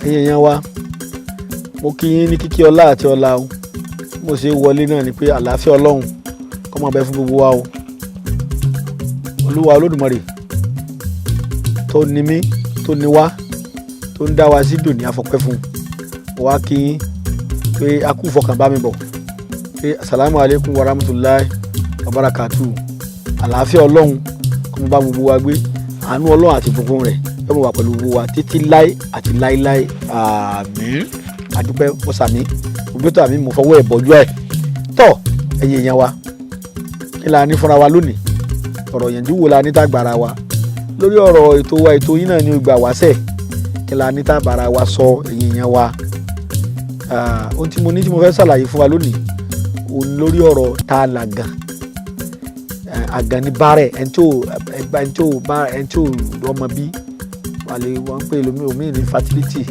ẹ̀yin èèyàn wa mo kí yín ní kíkí ọlá àti ọlá o mo ṣe wọlé náà ni pé àlàáfíà Ọlọ́run kó máa bẹ fún gbogbo wa o. Olúwa Olódùmarè tó ní mí tó ní wá tó ń dá wa sí dùn ní afọpẹ́ fún mo wá kí yín pé a kú fọkàn bá mi bọ̀ pé assalamu alaikum wa rahmatullahi wa barakatuh. Àlàáfíà Ọlọ́run kó máa bá gbogbo wa gbé, àánú Ọlọ́run àti ìbùkún rẹ̀ yóò máa wà pẹ̀lú gbogbo wa títí láé àti láéláé àmín. Adúpẹ́ ọ̀sàmí gbogbo tó àmì mo fọwọ́ ẹ̀ bọ́jú ẹ̀ tọ́ ẹ̀yin èèyàn wa kí la ní fúnra wa lónìí, ọ̀rọ̀ yẹnjú wo la ní tàgbàrà wa lórí ọ̀rọ̀ ètò wa, ètò yín náà ní ìgbà wáṣẹ̀, kí la ní tàgbàrà wa sọ ẹ̀yin èèyàn wa. Ohun tí mo ní tí mo fẹ́ ṣàlàyé fún wa lónìí òun lórí ọ̀rọ̀ tá a làgàn. Àgàn ní bárẹ̀ ẹni tí ò rọ́mọ bí wàlẹ̀ wọ́n ń pè lómi ní fertility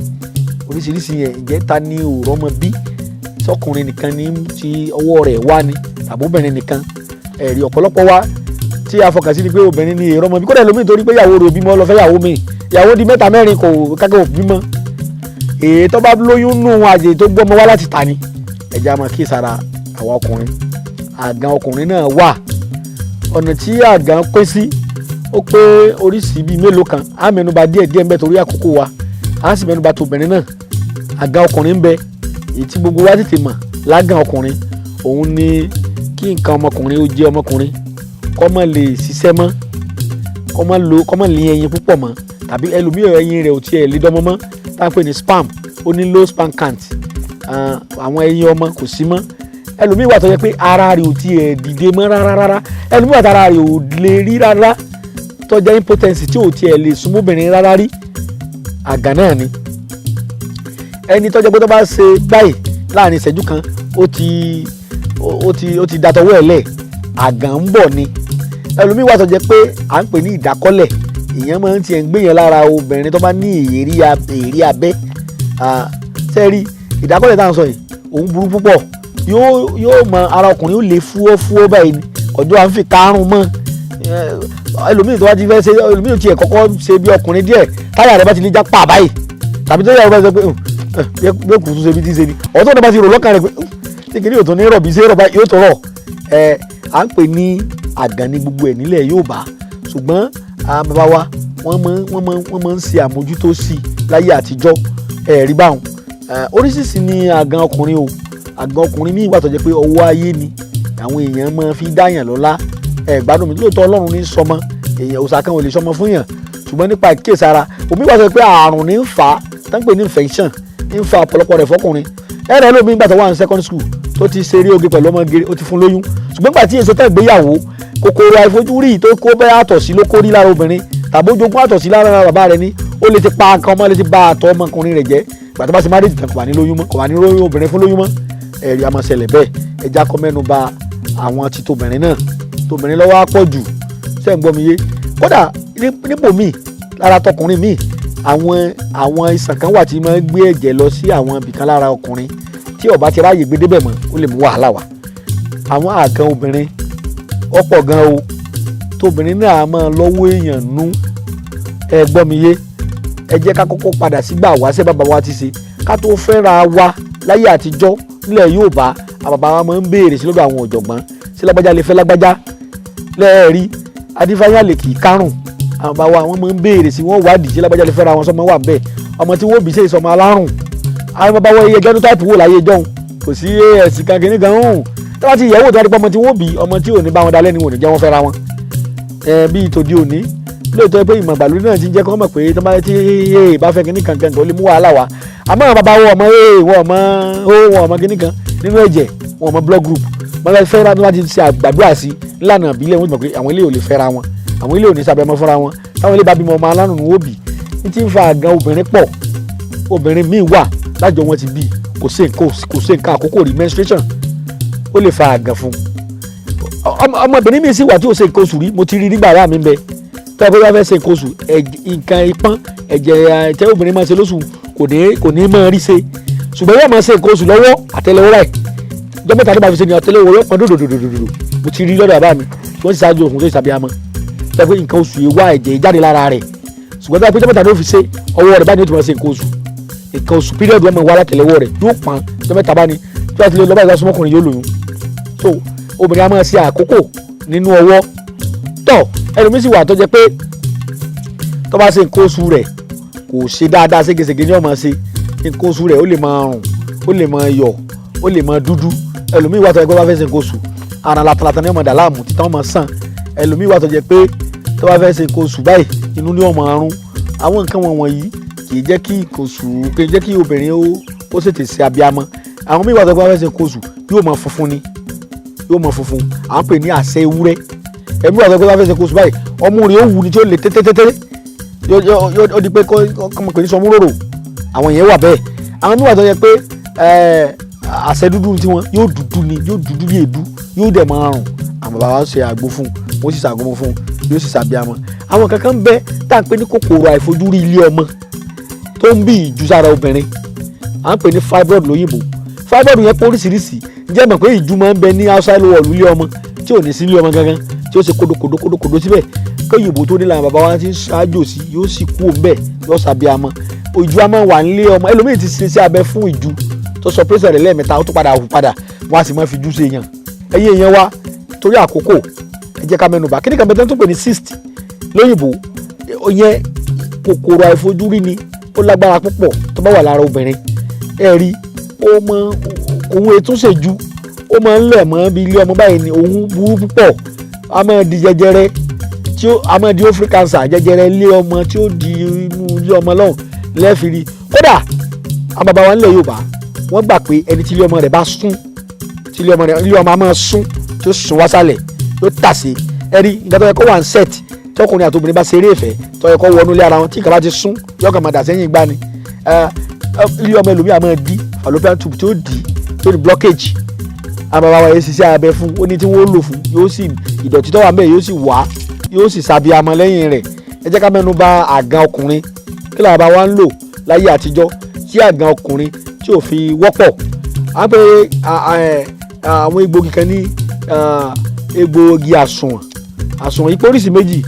oríṣiríṣi yẹn. Ǹjẹ́ ta ni ò rọ́mọ bí? Sọkùnrin nìkan ní tí ọwọ́ rẹ̀ wá ni tàbí obìnrin nìkan? Ẹ̀rí ọ̀pọ̀lọpọ̀ wa tí a fọkàn sí ni pé obìnrin ni èrò ọmọ bí, kódà lómi nítorí pé ìyàwó rẹ̀ ò bímọ lọ fẹ́ ìyàwó mi, ìyàwó di 3 4 kò kákẹ́ ò bímọ. Èyí tó bá lóyún nù àjè tó gbọ́mọ wá láti ta ni. Ẹja máa kí sara àwa ọkùnrin. Àgàn ọkùnrin náà wà. Ọ̀nà tí àgàn pín sí ó pé oríṣi bíi mélòó kan. Á mẹ́nubà díẹ̀ ńbẹ torí àkókò wa, á sì mẹ́nubà tobìnrin náà. Àgàn ọkùnrin ń bẹ èyí tí gbogbo wa tètè mọ̀ lágàn ọkùnrin. Òun ni kí nǹkan ọmọkùnrin ó jẹ́ ọmọkùnrin kó má lè ṣiṣẹ́ mọ́, kó má lè ẹyin púpọ̀ mọ́, tàbí ẹlòmíràn ẹyin rẹ̀ ò tiẹ̀ lè dánmọ́ mọ́ tá à ń pè ní sperm, ó ní low sperm count. Àwọn ẹyin ọmọ kò sí mọ́. Ẹlòmíràn wà tó yẹ pé ara rẹ̀ ò tiẹ̀ dìde mọ́ rárá. Ẹlòmíràn wà tó ara rẹ̀ ò lè rí rárá tó jẹ́ impotence tí ò tiẹ̀ lè súnmọ́ obìnrin rárá rí. Àgàn náà ni. Ẹni tó jẹ́ pé tó bá ṣe báyìí láàrin ìṣẹ́jú kan ó ti dàtọ̀wọ́ ẹ̀ lẹ̀, àgàn ń bọ̀ ni. Ẹlòmíràn wà tó jẹ́ pé à ń pè ní ìdákọ́lẹ̀, ìyẹn máa ń tiẹ̀ ń gbé yẹn lára obìnrin tó bá ní èrí abẹ́. Sẹ́rí ìdákọ́lẹ̀ tá à ń sọ yìí òun burú púpọ̀, yóò mọ ara ọkùnrin ó lè fúwọ́ báyìí ni ọjọ́ à ń fi karùn-ún mọ́. Ẹlòmíràn tó wá ti fẹ́ ṣe, ẹlòmíràn tiẹ̀ kọ́kọ́ ṣe bí ọkùnrin díẹ̀ táyà rẹ̀ bá ti lè já pa báyìí, tàbí tó yà wọ́n bá sọ pé yóò kù tún ṣe bí tí ń ṣe ni ọ̀tọ́ náà bá ti rò lọ́kàn rẹ̀ pé tí kìíní yóò tó ní rọ̀bì ṣe rọ̀bà yóò tó rọ̀. À ń pè ní àgàn ní gbogbo ẹ̀ nílẹ̀ Yorùbá, ṣùgbọ́n bàbá wa wọ́n máa ń ṣe àmójútó sí láyé àtijọ́. Ẹ̀rí báwọn oríṣiríṣi ni àgàn ọkùnrin o. Àgàn ọkùnrin míì wà tó jẹ́ pé ọwọ́ ayé ni àwọn èèyàn máa fi dáyàn lọ́lá. Gbádùn mi lóòótọ́ Ọlọ́run ní sọmọ, èèyàn òòṣà kan ò lè sọmọ fún yàn, ṣùgbọ́n nípa ìkíyèsára omi wà tó jẹ́ pé àrùn ní ń fà á tó ń pè ní infection ń fa ọ̀pọ̀lọpọ̀ rẹ̀ fọkùnrin. Ẹ̀rọ lómi nígbà tó wà ní secondary school tó ti ṣeré oge pẹ̀lú ọmọge ó ti fún lóyún, ṣùgbọ́n nígbà tí èso tẹ̀ gbéyàwó kòkòrò àìfojúrí tó kó bẹ́ẹ̀ àtọ̀sí ló kórí lára obìnrin tàbí ó jogún àtọ̀sí lára bàbá rẹ̀ ní ó lè ti pa nǹkan ọmọ, lè ti ba àtọ̀ ọmọkùnrin rẹ̀ jẹ́. Ìgbà tó bá ti má dèjì tán kò wà ní lóyún mọ́, kò wà ní lóyún obìnrin fún lóyún mọ́. Ẹ̀rí àmọ́ ṣẹlẹ̀ bẹ́ẹ̀. Ẹja kọ́ mẹ́nu ba àwọn ti tóbìnrin náà. Tóbìnrin lọ́wọ́ á pọ̀ jù, ṣé ń gbọ́ mi yé? Kódà nípò míì lára tọkùnrin míì àwọn ìsàn kan wà tí máa ń gbé ẹ̀jẹ̀ lọ sí àwọn ibìkan lára ọkùnrin tí ó bá ti ráyè gbé débẹ̀ mọ́ ó lè mú wàhálà wá. Àwọn àgàn obìnrin ọ̀pọ̀ gan o. Tóbìnrin náà máa lọ́wọ́ èèyàn nú. Ẹ gbọ́ mi yé? Ẹ jẹ́ ká kọ́kọ́ padà sígbà wáṣẹ́ bàbá wa ti ṣe ká tó fẹ́ra wa láyé àtijọ́ nílẹ̀ Yorùbá. Àwọn bàbá wa máa ń béèrè sí lọ́dọ̀ àwọn ọ̀jọ̀gbọ́n sí lágbájá lè fẹ́ lágbájá lẹ́ẹ̀rí adífáyà lè kì í kárùn. Àwọn bàbá wa wọ́n máa ń béèrè sí wọ́n wádìí sí lágbájá lè fẹ́ra wọn sọmọ wà bẹ́ẹ̀, ọmọ tí wọ́n bí ṣe ìsọmọ alárùn. Àwọn bàbá wa iye genotype wò láyé jọ̀hún kò sí ẹ̀sìn kan kìíní gan hùn tí wọ́n ti yẹ̀wò tó wá dípọ̀ ọmọ tí wọ́n bí ọmọ tí ò ní bá wọn dalẹ́ ni wọn ò ní jẹ́ wọn fẹ́ra wọn. Bí tòde òní lóòótọ́ pé ìmọ̀ ìgbàlódé náà ti jẹ́ kọ́ mọ̀ pé tó bá ti bá fẹ́ kìíní kan ó lè mú wàhálà wá. Àmọ́ àwọn bàbá wọn ọmọ kìíní kan nínú ẹ̀jẹ̀ wọn ọmọ blood group wọn fẹ́ fẹ́ra ní wọ́n ti ṣe àgbàdúrà sí nílànà ìbílẹ̀ wọn ti mọ̀ pé àwọn ilé ò lè fẹ́ra wọn, àwọn ilé ò ní sábẹ́ mọ́ fúnra wọn, táwọn ilé bá bímọ ọmọ alárùn ní wọ́n bì. ní ti ń fa àgàn obìnrin pọ̀. Obìnrin míì wà lájọ wọn ti bí kò sí nǹkan àkókò rí menstruation ó lè fa àgàn fún. Ọmọbìnrin míì sì wà tí ò ṣe nǹkan oṣù rí, mo ti rí nígbà ara mi bẹ tó ẹgbẹ́ bá fẹ́ ṣe nǹkan oṣù nǹkan ìpọ́n ẹ̀jẹ̀ tẹ́ obìnrin máa ṣe lóṣù kò ní máa rí ṣe, ṣùgbọ́n yóò máa ṣe nǹkan oṣù lọ́wọ́ àtẹ́lẹwọ́ rẹ̀ ọjọ́ mẹ́ta tó bá fi ṣe ní àtẹ́lẹwọ́ yóò pọn dòdòdòdòdò. Mo ti rí lọ́dọ̀ àbá mi wọ́n ti ṣáájú òkun tó ṣàbí amọ́ tó ẹgbẹ́ nǹkan oṣù yìí wá ẹ̀jẹ̀ jáde lára rẹ̀, ṣùgbọ́n tó ẹgbẹ́ ọjọ́ mẹ́ta tó fi ṣe ọwọ́ rẹ̀ bá ní ó ti máa ṣe nǹkan oṣù nǹkan oṣù period wọn máa wá látẹ̀lẹ́wọ́ rẹ̀ yóò pọ́n ọjọ́ mẹ́ta bá ní tí wọ́n ti lè lọ báyìí lọ́sọ̀mọ́ ọkùnrin yóò lóyún. so obìnrin a máa ṣe àkókò nínú ọwọ́ tọ̀ ẹlòmíì sì wà tó jẹ́ pé tó bá ṣe nǹkan oṣù rẹ̀ kò ṣe dáadáa ségesège ní ọmọ ṣe nǹkan oṣù rẹ̀ ó lè máa rùn ó lè máa yọ̀ ó lè máa dúdú ẹlòmíì wà tó jẹ́ pé bá fẹ́ ṣe nǹkan oṣù ara latalata ní ọmọ dàlámù títà ọmọ sàn ẹlòmíì wà tó jẹ́ pé tó bá fẹ́ ṣe nǹkan oṣù báyìí inú ní ọmọ àrùn àwọn nǹkan wọ̀nyí kì í jẹ́ kí nǹkan oṣù kì í jẹ́ kí obìnrin ó ṣètè ṣe abiyamọ àwọn míì wà tó jẹ́ pé bá fẹ́ ṣe nǹkan oṣù yóò máa funfun ni yóò máa funfun à ń pè ní àṣẹ ewúrẹ́ ẹ̀mí wà tó jẹ́ pé bá fẹ́ ṣe nǹkan oṣù báyìí ọmú rẹ̀ ó wù ní tí ó lè tẹ́tẹ́tẹ́tẹ́ yóò di pé kọ́mọ pè ní sọmú rorò àwọn yẹn wà bẹ́ẹ̀ àwọn míì wà tó jẹ́ pé àṣẹ dúdú tiwọn yóò dúdú ni yóò dúdú bí èédú yóò dẹ̀ máa rùn àwọn bàbá wa ṣe àgbo fún wọ́n sì ṣàgọ́mọ fún yóò sì ṣàbíamọ àwọn kankan bẹ tá à ń pè ní kòkòrò àìfojúrí ilé ọmọ tó ń bí ìjú sára obìnrin à ń pè ní fibroid lóyìnbó fibroid yẹn pé oríṣiríṣi jẹ́ mọ̀ pé ìjú máa ń bẹ ní outside wall ilé ọmọ tí ò ní sí ilé ọmọ gangan tí ó ṣe kódókódó síbẹ̀ kéyìnbó tó ní làwọn bàbá wa ti ń ṣáájò sí yóò sì kú òun bẹ́ẹ̀ yóò ṣàbíamọ ìjú a máa wà nílé ọmọ ẹlòmíì ti ṣe sí abẹ fún ìjú tó sọ pé sẹ̀rẹ̀ lẹ́ẹ̀mẹ́ta ó tó padà hù padà wọ́n á sì máa fi jú sí èèyàn ẹ̀yìn èèyàn wa torí àkókò ẹ jẹ́ ká mẹ́nubà kí ni kan bẹ́ẹ̀ tó ń pè ní cyst lóyìnbó yẹn kòkòrò àìfojúrí ni ó lágbára púpọ̀ tó bá wà lára obìnrin ẹ rí ó mọ òun ètò ṣèjú ó máa ń lẹ̀ mọ́ bí ilé ọmọ báyìí ni òun burú púpọ̀ a máa di jẹjẹrẹ tí ó a máa di ovary cancer jẹjẹrẹ ilé ọmọ tí ó di inú ilé ọmọ lọ́hùn lẹ́ẹ̀fìrí kódà àwọn bàbá wa nílẹ̀ Yorùbá wọ́n gbà pé ẹni tí ilé ọmọ rẹ̀ bá sún tí ilé ọmọ a máa sún tí ó sún wá sálẹ̀ yóò tàsé ẹ̀rí ìgbà tó yẹ kó wà ń set tí ọkùnrin àti obìnrin bá ṣeré ìfẹ́ tó yẹ kó wọnú ilé ara wọn tí ìkàbá ti sún yóò kàn máa dà sẹ́yìn gbá ni ilé ọmọ ẹlòmíà máa di fallopian tube tí ó di tó ní blockage àwọn bàbá wa yẹn ṣiṣẹ́ abẹ fún ó ní tí wọ́n lò fún yóò sì ìdọ̀tí tó wà ń bẹ̀ yóò sì wá yóò sì ṣàbíamọ lẹ́yìn rẹ̀ ẹ jẹ́ ká mẹ́nu bà àgàn ọkùnrin kí làwọn bàbá wa ń lò láyé àtijọ́ tí àgàn ọkùnrin tí ò fi wọ́pọ̀ à ń pè àwọn egbògi kan ní egbògi àsùnwọ̀n yìí póríṣi méjì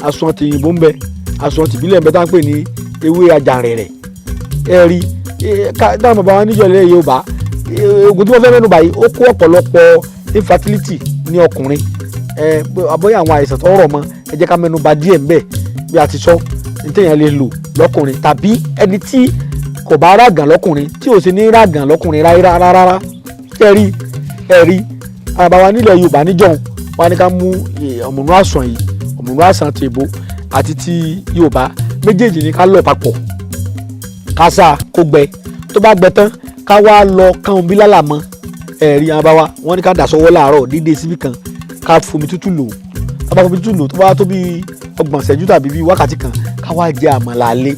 àsùnwọ̀n tìyìnbó ń bẹ àsùnwọ̀n tìbílẹ̀ ń bẹ tá à ń pè ní ewé àjàrẹ̀rẹ̀ ẹ rí dáhùn bàbá wa níjọ́ ilẹ̀ Yorùbá oògùn tí wọ́n fẹ́ mẹ́nu báyìí ó kó ọ̀pọ̀lọpọ̀ infertility ní ọkùnrin àbọ̀yé àwọn àìsàn tó rọ̀ mọ́ ẹ jẹ́ ká mẹ́nu bà díẹ̀ ń bẹ bí a ti sọ ní téèyàn lè lò lọ́kùnrin tàbí ẹni tí kò bá ràgàn lọ́kùnrin tí ò sì ní ràgàn lọ́kùnrin rárá ẹ̀rí àbáwá nílẹ̀ Yorùbá níjọ́un wọ́n á ní ká mú ọ̀mùnú àsàn yìí ọ̀mùnú àsàn ti Ìgbò àti ti Yorùbá méjèèjì ní ká lọ̀ papọ̀ ká sá kó gbẹ tó bá gbẹ tán ká wá lọ kán omi lálàmọ́ ẹ̀rí àbáwá wọ́n ní ká dà sọ́wọ́ láàárọ̀ dídé síbì kan ká fomi tútù lò ká bá fomi tútù lò tó bá tó bí 30 ìṣẹ́jú tàbí bí wákàtí kan ká wá jẹ àmàlà alẹ́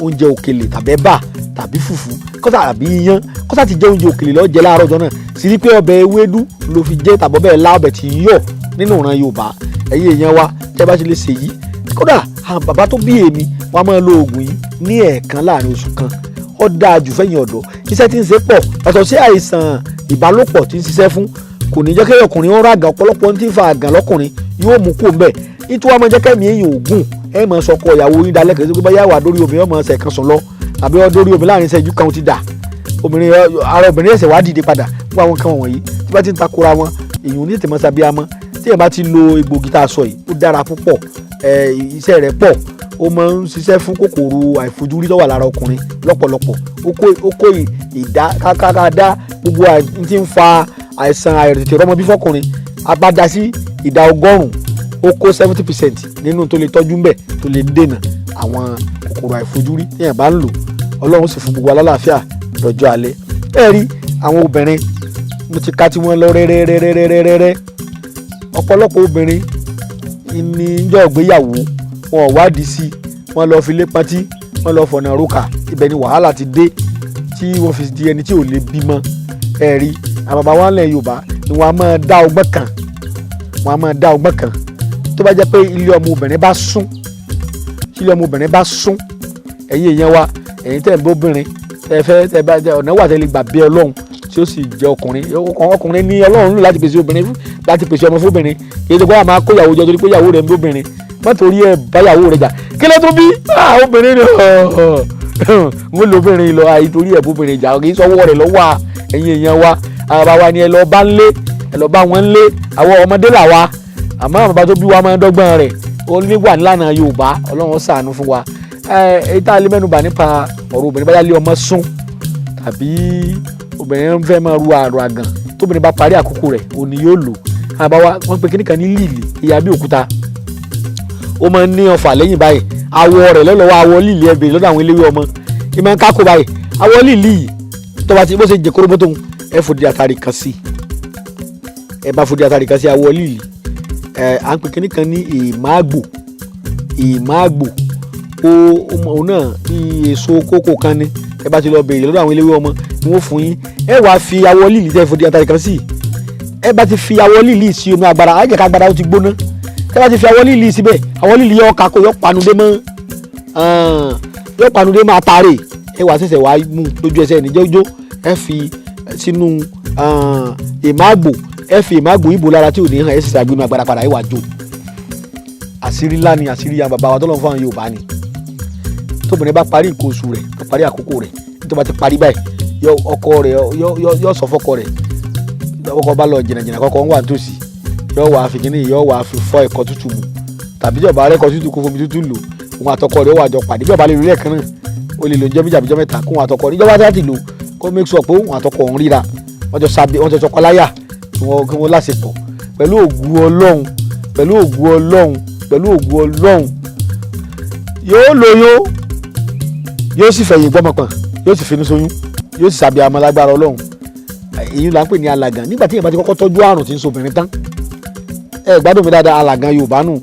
oúnjẹ òkèlè tàbí ẹ̀bà tàbí fùfú kọ́sà tàbí iyán kọ́sà ti jẹ oúnjẹ òkèlè lọ́ọ́ jẹ láàárọ̀ ọjọ́ náà sì rí pé ọbẹ̀ ewédú ló fi jẹ́ tàbí ọbẹ̀ lá ọbẹ̀ tí yọ̀ nínú ìran Yorùbá ẹ̀yin èèyàn wa tẹ́ bá ṣe lè ṣe yìí kódà àwọn bàbá tó bí èmi wọ́n máa lo oògùn yìí ní ẹ̀ẹ̀kan láàrin oṣù kan ó dáa jù fẹ́yìn ọ̀dọ́ iṣẹ́ tí ń ṣe pọ̀ yàtọ̀ sí àìsàn ìbálòpọ̀ tí ń ṣiṣẹ́ fún kò ní jẹ́ kí ọkùnrin ó ràgàn ọ̀pọ̀lọpọ̀ tí ń fa àgàn lọ́kùnrin yóò mú kó mbẹ̀ nítorí wọ́n máa jẹ́ kẹ́mi èèyàn ògùn ẹ̀ máa sọkọ ìyàwó yín dalẹ̀ kẹ́sì pé bá yàwó àdórí obìnrin ọmọ ẹsẹ̀ kan sùn lọ tàbí ọdórí obìnrin láàrin ìṣẹ́jú kan ti dà obìnrin ara obìnrin ẹsẹ̀ wá dìde padà fún àwọn kan wọ̀nyí tí bá ti ń takora wọn èèyàn ní tètè mọ́ sábíàmọ́ tí èèyàn bá ti lo egbògi tá a sọ yìí ó dára púpọ̀ iṣẹ́ rẹ̀ pọ̀ ó máa ń ṣiṣẹ́ fún kòkòrò àìfojúrí tó wà lára ọkùnrin lọ́pọ̀lọpọ̀ ó kó ìdá kákàdá gbogbo tí ń fa àìsàn àìrètè rọmọ bí fọkùnrin abájá sí ìdá 100 ó kó 70% nínú tó lè tọ́jú mbẹ̀ tó lè dènà àwọn kòkòrò àìfojúrí tí èèyàn bá ń lò Ọlọ́run sì fún gbogbo alálàáfíà lọ́jọ́ alẹ́ ẹ rí àwọn obìnrin mo ti ká tí wọ́n lọ rẹ́rẹ́rẹ́rẹ́rẹ́rẹ́ ọ̀pọ̀lọpọ̀ obìnrin níjọ́ ìgbéyàwó wọn ò wádìí sí wọn lọ fi lé pátí wọn lọ fọ̀nà rókà ibẹ̀ ni wàhálà ti dé tí wọ́n fi di ẹni tí ò lè bímọ ẹ rí àwọn bàbá wa ńlẹ̀ Yorùbá ni wọ́n á máa dá ọgbọ́n kan tó bá jẹ́ pé ilé ọmọ obìnrin bá sún ẹ̀yin èèyàn wa ẹ̀yin tẹ̀ ń bóbìnrin tẹ̀ bá jẹ́ ọ̀nà wà tẹ́lẹ̀ gbà bí Ọlọ́run tí ó sì jẹ́ ọkùnrin ní Ọlọ́run lò láti pèsè obìnrin láti pèsè ọmọ fóbìnrin kì í ṣe pé àwọn máa kó ìyàwó jọ torí pé ìyàwó rẹ̀ ń bóbìnrin má torí ẹ̀ bá ìyàwó rẹ̀ jà kí ló tó bí obìnrin ni wọ́n lóbìnrin lọ àìtorí ẹ̀ bóbìnrin jà kì í sọ́wọ́ rẹ̀ lọ́wọ́ ẹ̀yin èèyàn wa àbá wa ni ẹ lọ bá wọn lé àwọn ọmọdé là wa àmọ́ àwọn bàbá tó bí wa máa ń dọ́gbọ́n rẹ̀ ó ní wà nílànà Yorùbá Ọlọ́run ṣàánú fún wa. èyí tá a lè mẹ́nubà nípa ọ̀rọ̀ obìnrin báyà lé ọmọ sún tàbí obìnrin fẹ́ máa ru àrò àgàn tóbìnrin bá parí àkókò rẹ̀ òní yóò lò àbá wa wọ́n pe kíníkan ní líìlì ìyá bí òkúta ó máa ń ní ọfà lẹ́yìn báyìí awọ rẹ̀ lọ́lọ́wọ́ awọ líìlì ẹ̀bẹ̀ lọ́dọ̀ àwọn eléwé ọmọ ìmọ̀ ń kákó báyìí awọ líìlì yìí tó bá ti bó ṣe jẹ kóró mọ́tò ẹ fòdì àtàrí kan sí ẹ bá fòdì àtàrí kan sí awọ líìlì à ń pe kíníkan ní ìmáàgbò òun náà bí èso kókò kan ní ẹ bá ti lọ bèèrè lọ́dọ̀ àwọn eléwé ọmọ ni wọ́n fún yín ẹ wàá fi awọ líìlì tẹ́ fòdì àtàrí kan sí ẹ bá ti fi awọ líìlì sí omi agbára àjẹká agbára ó ti gbóná ẹ bá ti fi awọ líìlì síbẹ̀ awọ líìlì yọ kakó yọ panudé mọ́ àtàrè ẹ wàá ṣẹ̀ṣẹ̀ wàá mú lójú ẹsẹ̀ ní jẹ́jọ́ ẹ fi sínú ìmáàgbò ẹ fi ìmáàgbò ìbò lára tí ò ní hàn ẹ sì ṣàgbénu agbára padà ẹ wàá jó àṣírí ńlá ni àṣírí ya bàbá wa tó lọ́n fún àwọn Yorùbá ni tóbìnrin bá parí nǹkan oṣù rẹ̀ tó parí àkókò rẹ̀ nítorí bá ti parí báyìí ọkọ rẹ̀ yọ sọ fọ́kọ rẹ̀ ọkọ bá lọ jìnnàjìnnà kọ́kọ́ ń wà nítòsí yọ wà fi kíní yọ wà fi fọ ẹ̀kọ́ tútù mu tàbí jọba rẹ̀ kọ́ tútù kó fomi tútù lò òun àtọkọ rẹ̀ wà jọ pàdé jọba lè lò lẹ́ẹ̀kan náà ó lè lò jẹ́ méjì àbíjọ́ mẹ́ta kó òun àtọkọ rẹ̀ ìjọba láti lò kó make sure pé òun àtọkọ òun ríra wọ́n jọ sọkọ láyà kí wọ́n láṣepọ̀ pẹ̀lú ògùn Ọlọ́run yóò lóyún yóò sì fẹ̀yìn gbọ́mọpọ̀n yóò sì finú sóyún yóò sì sàbí àmọ́ lágbára Ọlọ́run èyí là ń pè ní alàgàn nígbà tí èèyàn bá ti kọ́kọ́ tọ́jú àrùn tí ń sobìnrin tán ẹ gbádùn mi dáadáa alàgàn Yorùbá nù